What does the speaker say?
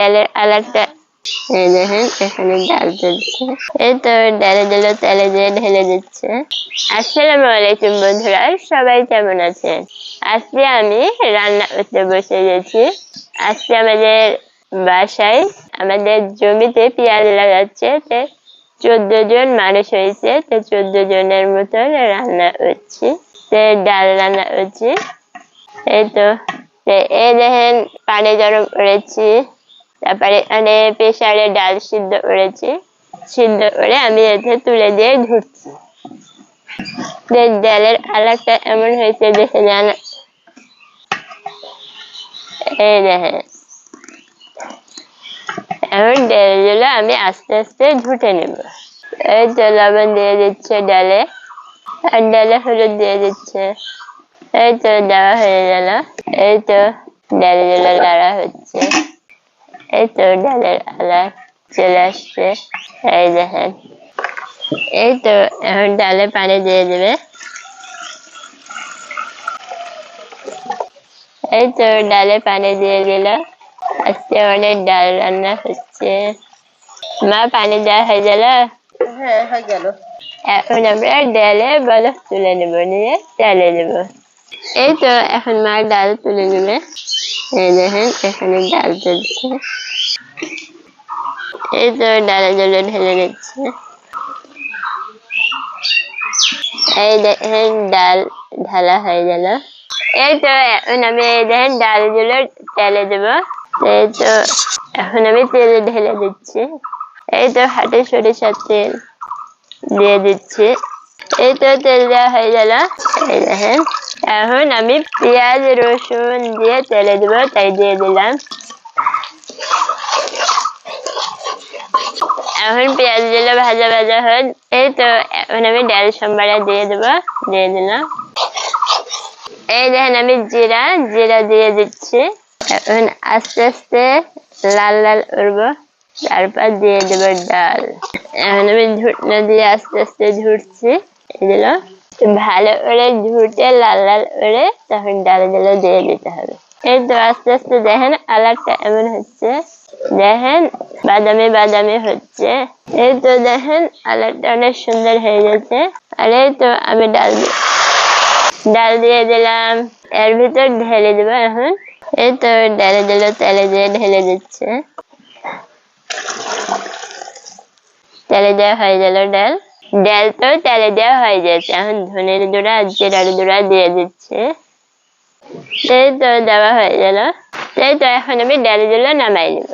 ডালের আলাদা এই দেখেন এখানে ডাল চলছে। এই তো ডালে দিলে তেলে দিয়ে ঢেলে দিচ্ছে। আসসালামু আলাইকুম বন্ধুরা, সবাই কেমন আছেন? আজকে আমি রান্না করতে বসে গেছি। আজকে আমাদের বাসায় আমাদের জমিতে পেঁয়াজ লাগাচ্ছে। 14 জন মানুষ হয়েছে, তো 14 জনের মতন রান্না করছি। ডাল রান্না করছি। এই তো এই দেখেন পানি গরম করেছি, তারপরে এখানে প্রেসারে ডাল সিদ্ধ করেছি। সিদ্ধ করে আমি এতে তুলে দিয়ে ধুচ্ছি। ডালের কালারটা এমন হয়েছে দেখে যান। এই দেখেন এখন ডালগুলো আমি আস্তে আস্তে ধুতে নেব। এই তো লবণ দিয়ে দিচ্ছে ডালে, আর ডালে হলুদ দিয়ে দিচ্ছে। এই তো দেওয়া হয়ে গেল। এই তো ডালগুলো লাড়া হচ্ছে। এই তো ডালের কালার চলে আসছে। এই দেখেন এই তো এখন ডালে পানি দিয়ে দেবে। এই তো ডালে পানি দিয়ে দিল। আজকে অনেক ডাল রান্না হচ্ছে। মা পানি দেওয়া হয়ে গেল? হ্যাঁ, হয়ে গেল। এখন আমরা ডালে বরফ তুলে নেব, নিয়ে ডালে দেব। এই তো এখন মা ডাল তুলে নেবে। এই দেখেন এখানে ডাল তুলছে। এই তো ডালে জলে ঢেলে দিচ্ছে। এই দেখেন ডাল ঢালা হয়ে গেল। এই তো এখন আমি এই দেখেন ডালগুলো তেলে দেব। এই তো এখন আমি তেলে ঢেলে দিচ্ছি। এই তো হাতে সরিষার তেল দিয়ে দিচ্ছি। এই তো তেল দেওয়া হয়ে গেল। এই দেখেন এখন আমি পেঁয়াজ রসুন দিয়ে তেলে দেবো, তাই দিয়ে দিলাম। এখন পেঁয়াজ দিলে ভাজা ভাজা হয়। এই তো এখন আমি ডাল সম্বারে দিয়ে দেবো, দিয়ে দিলাম। এই দেখেন আমি জিরা দিয়ে দিচ্ছি। এখন আস্তে আস্তে লাল লাল করবো, তারপর দিয়ে দেবো ডাল। এখন আমি ঝুটনা দিয়ে আস্তে আস্তে ঝুটছি। এগুলো ভালো করে ঝুটে লাল লাল করে তখন ডালগুলো দিয়ে দিতে হবে। এই তো আস্তে আস্তে দেখেন কালারটা এমন হচ্ছে, দেখেন বাদামি বাদামি হচ্ছে। এই তো দেখেন কালারটা অনেক সুন্দর হয়ে গেছে। আর এই তো আমি ডাল দিয়ে দিলাম, এর ভিতর ঢেলে দেবো এখন। এই তো ডালে দিল, তেলে দিয়ে ঢেলে দিচ্ছে। তেলে দেওয়া হয়ে গেল ডাল। ডাল তো তেলে দেওয়া হয়ে যাচ্ছে। এখন ধনের গুঁড়া আর জিরার গুঁড়া দিয়ে দিচ্ছে। এই তো দেওয়া হয়ে গেল। এই তো এখন আমি ডালগুলো নামাই নেব।